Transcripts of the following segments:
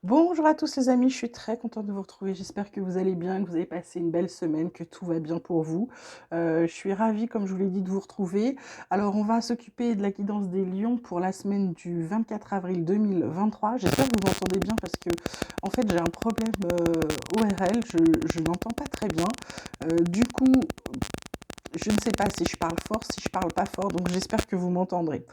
Bonjour à tous les amis, je suis très contente de vous retrouver. J'espère que vous allez bien, que vous avez passé une belle semaine, que tout va bien pour vous. Je suis ravie, comme je vous l'ai dit, de vous retrouver. Alors, on va s'occuper de la guidance des lions pour la semaine du 24 avril 2023. J'espère que vous m'entendez bien parce que, en fait, j'ai un problème ORL, je n'entends pas très bien. Du coup, je ne sais pas si je parle fort, si je parle pas fort, donc j'espère que vous m'entendrez.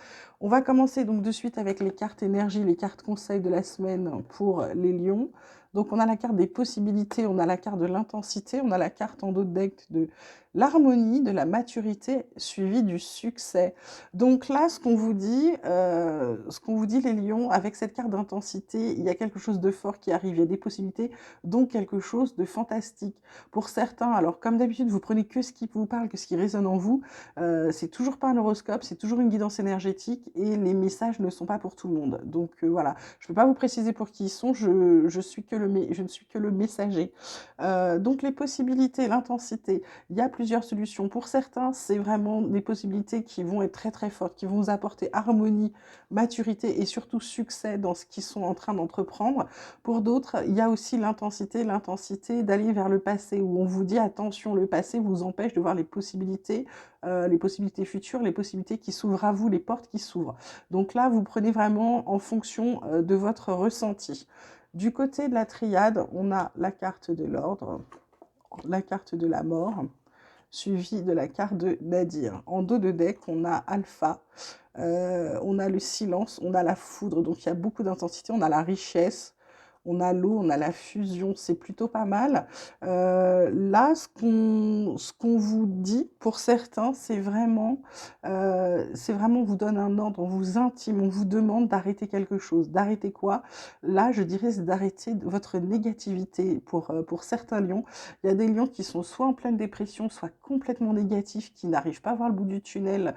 On va commencer donc de suite avec les cartes énergie, les cartes conseils de la semaine pour les lions. Donc on a la carte des possibilités, on a la carte de l'intensité, on a la carte en dos de deck de l'harmonie, de la maturité, suivie du succès. Donc là, ce qu'on vous dit les lions, avec cette carte d'intensité, il y a quelque chose de fort qui arrive, il y a des possibilités, donc quelque chose de fantastique. Pour certains, alors comme d'habitude, vous prenez que ce qui vous parle, que ce qui résonne en vous. C'est toujours pas un horoscope, c'est toujours une guidance énergétique et les messages ne sont pas pour tout le monde. Donc voilà, je ne peux pas vous préciser pour qui ils sont, je ne suis que le messager. Donc les possibilités, l'intensité, il y a plusieurs solutions. Pour certains, c'est vraiment des possibilités qui vont être très très fortes, qui vont vous apporter harmonie, maturité et surtout succès dans ce qu'ils sont en train d'entreprendre. Pour d'autres, il y a aussi l'intensité d'aller vers le passé, où on vous dit attention, le passé vous empêche de voir les possibilités futures, les possibilités qui s'ouvrent à vous, les portes qui s'ouvrent. Donc là, vous prenez vraiment en fonction de votre ressenti. Du côté de la triade, on a la carte de l'ordre, la carte de la mort, suivie de la carte de Nadir. En dos de deck, on a Alpha, on a le silence, on a la foudre, donc il y a beaucoup d'intensité, on a la richesse, on a l'eau, on a la fusion, c'est plutôt pas mal. Là, ce qu'on vous dit, pour certains, c'est vraiment, on vous donne un ordre, on vous intime, on vous demande d'arrêter quelque chose. D'arrêter quoi? Là, je dirais, c'est d'arrêter votre négativité. Pour certains lions, il y a des lions qui sont soit en pleine dépression, soit complètement négatifs, qui n'arrivent pas à voir le bout du tunnel,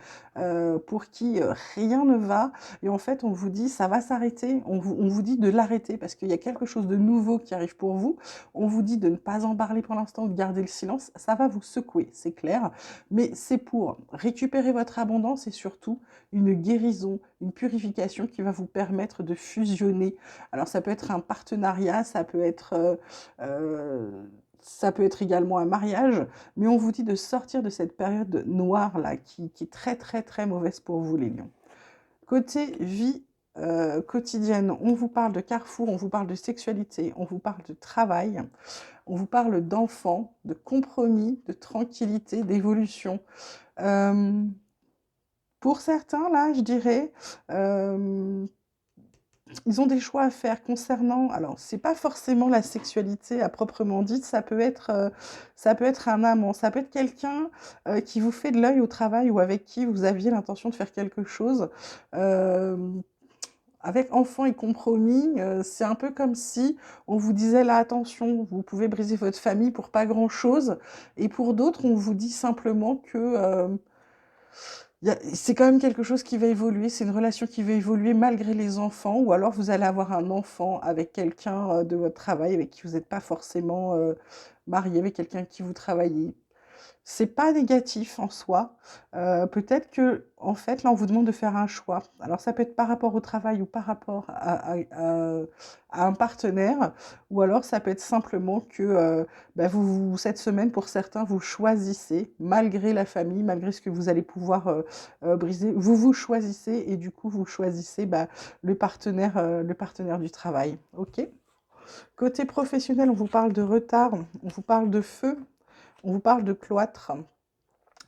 pour qui rien ne va. Et en fait, on vous dit, ça va s'arrêter. On vous dit de l'arrêter parce qu'il y a quelque chose de nouveau qui arrive pour vous. On vous dit de ne pas en parler pour l'instant, de garder le silence. Ça va vous secouer, c'est clair. Mais c'est pour récupérer votre abondance et surtout une guérison, une purification qui va vous permettre de fusionner. Alors, ça peut être un partenariat, ça peut être également un mariage, mais on vous dit de sortir de cette période noire là qui est très très très mauvaise pour vous les lions. Côté vie quotidienne, on vous parle de carrefour, on vous parle de sexualité, on vous parle de travail, on vous parle d'enfants, de compromis, de tranquillité, d'évolution. Euh, pour certains, là, je dirais, euh, ils ont des choix à faire concernant, alors c'est pas forcément la sexualité à proprement dit, ça peut être un amant, ça peut être quelqu'un qui vous fait de l'œil au travail ou avec qui vous aviez l'intention de faire quelque chose. Euh, Avec enfant et compromis, c'est un peu comme si on vous disait là, attention, vous pouvez briser votre famille pour pas grand-chose. Et pour d'autres, on vous dit simplement que c'est quand même quelque chose qui va évoluer, c'est une relation qui va évoluer malgré les enfants, ou alors vous allez avoir un enfant avec quelqu'un de votre travail, avec qui vous n'êtes pas forcément marié, avec quelqu'un avec qui vous travaillez. C'est pas négatif en soi. Peut-être que, en fait, là, on vous demande de faire un choix. Alors, ça peut être par rapport au travail ou par rapport à un partenaire, ou alors ça peut être simplement que bah, cette semaine, pour certains, vous choisissez, malgré la famille, malgré ce que vous allez pouvoir briser, vous vous choisissez et du coup, vous choisissez bah, le partenaire du travail. OK? Côté professionnel, on vous parle de retard, on vous parle de feu, on vous parle de cloître.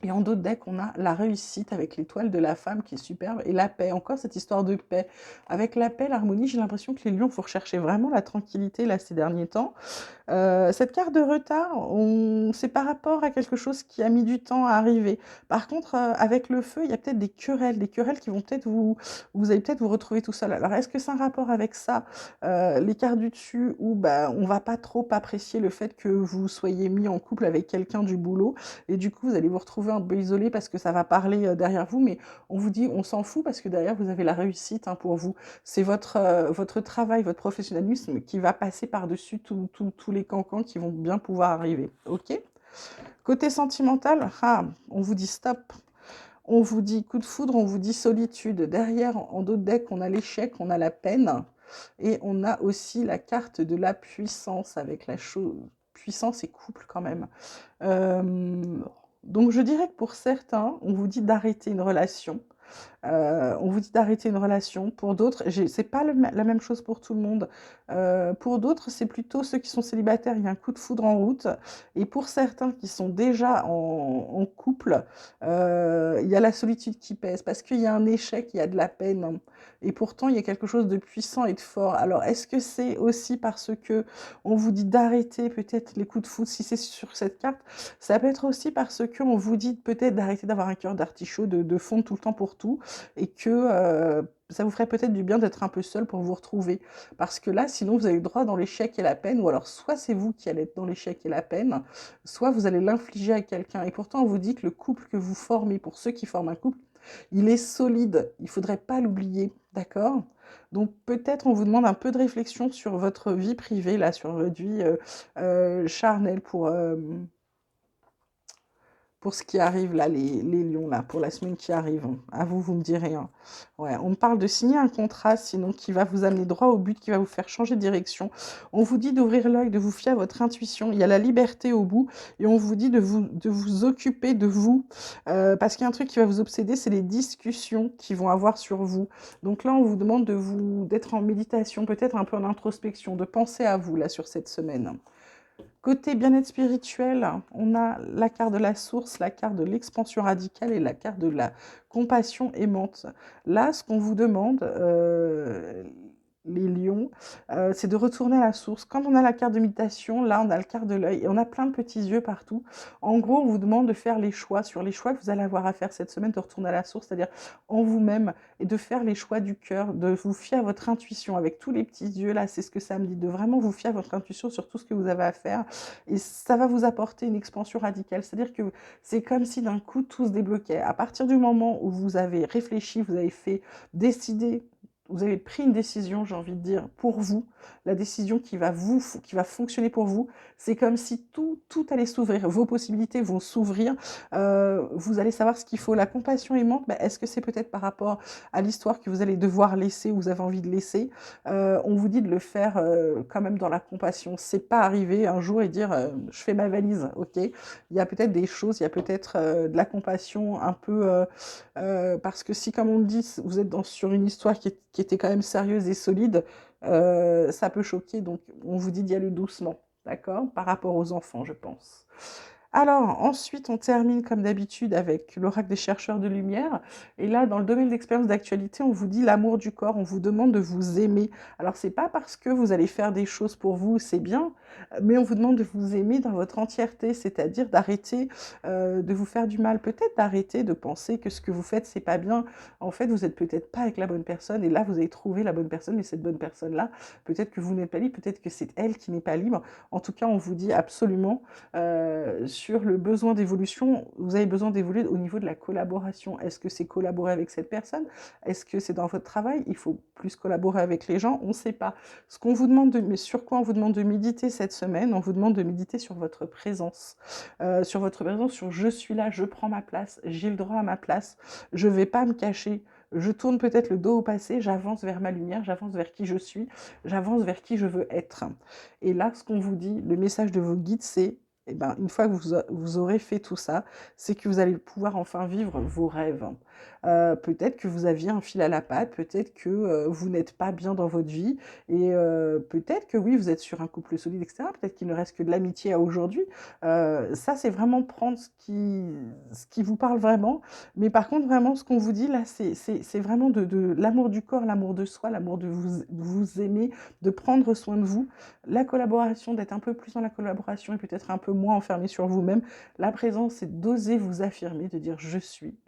Et en dos de deck, on a la réussite avec l'étoile de la femme qui est superbe et la paix. Encore cette histoire de paix. Avec la paix, l'harmonie, j'ai l'impression que les lions, vous recherchez vraiment la tranquillité là ces derniers temps. Cette carte de retard, c'est par rapport à quelque chose qui a mis du temps à arriver. Par contre, avec le feu, il y a peut-être des querelles qui vont peut-être vous allez peut-être vous retrouver tout seul. Alors, est-ce que c'est un rapport avec ça, les cartes du dessus, où bah, on va pas trop apprécier le fait que vous soyez mis en couple avec quelqu'un du boulot, et du coup, vous allez vous retrouver un peu isolé parce que ça va parler derrière vous, mais on vous dit, on s'en fout parce que derrière, vous avez la réussite hein, pour vous. C'est votre travail, votre professionnalisme qui va passer par-dessus tous les cancans qui vont bien pouvoir arriver. OK? Côté sentimental, on vous dit stop. On vous dit coup de foudre, on vous dit solitude. Derrière, en dos de deck, on a l'échec, on a la peine. Et on a aussi la carte de la puissance avec la chose. Puissance et couple quand même. Donc je dirais que pour certains, on vous dit d'arrêter une relation. On vous dit d'arrêter une relation. Pour d'autres, c'est pas la même chose pour tout le monde. Pour d'autres, c'est plutôt ceux qui sont célibataires, il y a un coup de foudre en route. Et pour certains qui sont déjà en couple, il y a la solitude qui pèse parce qu'il y a un échec, il y a de la peine. Et pourtant, il y a quelque chose de puissant et de fort. Alors, est-ce que c'est aussi parce que on vous dit d'arrêter peut-être les coups de foudre, si c'est sur cette carte? Ça peut être aussi parce qu'on vous dit peut-être d'arrêter d'avoir un cœur d'artichaut, de fondre tout le temps pour tout, et que ça vous ferait peut-être du bien d'être un peu seul pour vous retrouver. Parce que là, sinon, vous avez le droit dans l'échec et la peine, ou alors soit c'est vous qui allez être dans l'échec et la peine, soit vous allez l'infliger à quelqu'un. Et pourtant, on vous dit que le couple que vous formez, pour ceux qui forment un couple, il est solide, il ne faudrait pas l'oublier, d'accord? Donc peut-être on vous demande un peu de réflexion sur votre vie privée, là, sur votre vie charnelle pour ce qui arrive là, les lions là, pour la semaine qui arrive. À vous, vous me direz. Hein. Ouais, on me parle de signer un contrat, sinon qui va vous amener droit au but, qui va vous faire changer de direction. On vous dit d'ouvrir l'œil, de vous fier à votre intuition. Il y a la liberté au bout, et on vous dit de vous occuper de vous, parce qu'il y a un truc qui va vous obséder, c'est les discussions qui vont avoir sur vous. Donc là, on vous demande d'être en méditation, peut-être un peu en introspection, de penser à vous là sur cette semaine. Côté bien-être spirituel, on a la carte de la source, la carte de l'expansion radicale et la carte de la compassion aimante. Là, ce qu'on vous demande, les lions, c'est de retourner à la source. Comme on a la carte de méditation, là, on a le quart de l'œil et on a plein de petits yeux partout. En gros, on vous demande de faire les choix sur les choix que vous allez avoir à faire cette semaine, de retourner à la source, c'est-à-dire en vous-même, et de faire les choix du cœur, de vous fier à votre intuition avec tous les petits yeux, là, c'est ce que ça me dit, de vraiment vous fier à votre intuition sur tout ce que vous avez à faire. Et ça va vous apporter une expansion radicale. C'est-à-dire que c'est comme si d'un coup tout se débloquait. À partir du moment où vous avez réfléchi, vous avez fait décider, vous avez pris une décision, j'ai envie de dire, pour vous, la décision qui va fonctionner pour vous, c'est comme si tout allait s'ouvrir, vos possibilités vont s'ouvrir, vous allez savoir ce qu'il faut. La compassion aimante, bah, est-ce que c'est peut-être par rapport à l'histoire que vous allez devoir laisser ou vous avez envie de laisser? On vous dit de le faire quand même dans la compassion. C'est pas arriver un jour et dire je fais ma valise, ok? Il y a peut-être des choses, il y a peut-être de la compassion un peu parce que si, comme on le dit, vous êtes sur une histoire qui était quand même sérieuse et solide, ça peut choquer. Donc, on vous dit d'y aller doucement, d'accord? Par rapport aux enfants, je pense. Alors, ensuite, on termine comme d'habitude avec l'oracle des chercheurs de lumière. Et là, dans le domaine d'expérience d'actualité, on vous dit l'amour du corps, on vous demande de vous aimer. Alors, c'est pas parce que vous allez faire des choses pour vous, c'est bien, mais on vous demande de vous aimer dans votre entièreté, c'est-à-dire d'arrêter de vous faire du mal, peut-être d'arrêter de penser que ce que vous faites, c'est pas bien. En fait, vous êtes peut-être pas avec la bonne personne, et là, vous avez trouvé la bonne personne, et cette bonne personne-là, peut-être que vous n'êtes pas libre, peut-être que c'est elle qui n'est pas libre. En tout cas, on vous dit absolument sur le besoin d'évolution, vous avez besoin d'évoluer au niveau de la collaboration. Est-ce que c'est collaborer avec cette personne? Est-ce que c'est dans votre travail? Il faut plus collaborer avec les gens? On ne sait pas. Ce qu'on vous demande mais sur quoi on vous demande de méditer cette semaine? On vous demande de méditer sur votre présence. Sur je suis là, je prends ma place, j'ai le droit à ma place, je ne vais pas me cacher. Je tourne peut-être le dos au passé, j'avance vers ma lumière, j'avance vers qui je suis, j'avance vers qui je veux être. Et là, ce qu'on vous dit, le message de vos guides, c'est eh ben, une fois que vous aurez fait tout ça, c'est que vous allez pouvoir enfin vivre vos rêves. Peut-être que vous aviez un fil à la patte, peut-être que vous n'êtes pas bien dans votre vie, et peut-être que oui, vous êtes sur un couple solide, etc. Peut-être qu'il ne reste que de l'amitié à aujourd'hui. Ça, c'est vraiment prendre ce qui vous parle vraiment. Mais par contre, vraiment, ce qu'on vous dit là, c'est vraiment de l'amour du corps, l'amour de soi, l'amour de vous aimer, de prendre soin de vous. La collaboration, d'être un peu plus dans la collaboration et peut-être un peu moins enfermé sur vous-même. La présence, c'est d'oser vous affirmer, de dire je suis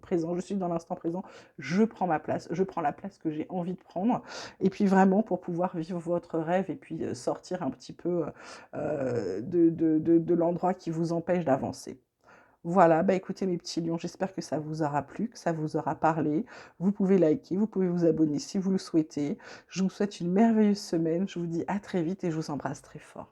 présent, je suis dans l'instant présent, je prends ma place, je prends la place que j'ai envie de prendre. Et puis vraiment pour pouvoir vivre votre rêve et puis sortir un petit peu de l'endroit qui vous empêche d'avancer. Voilà, bah écoutez mes petits lions, j'espère que ça vous aura plu, que ça vous aura parlé. Vous pouvez liker, vous pouvez vous abonner si vous le souhaitez. Je vous souhaite une merveilleuse semaine, je vous dis à très vite et je vous embrasse très fort.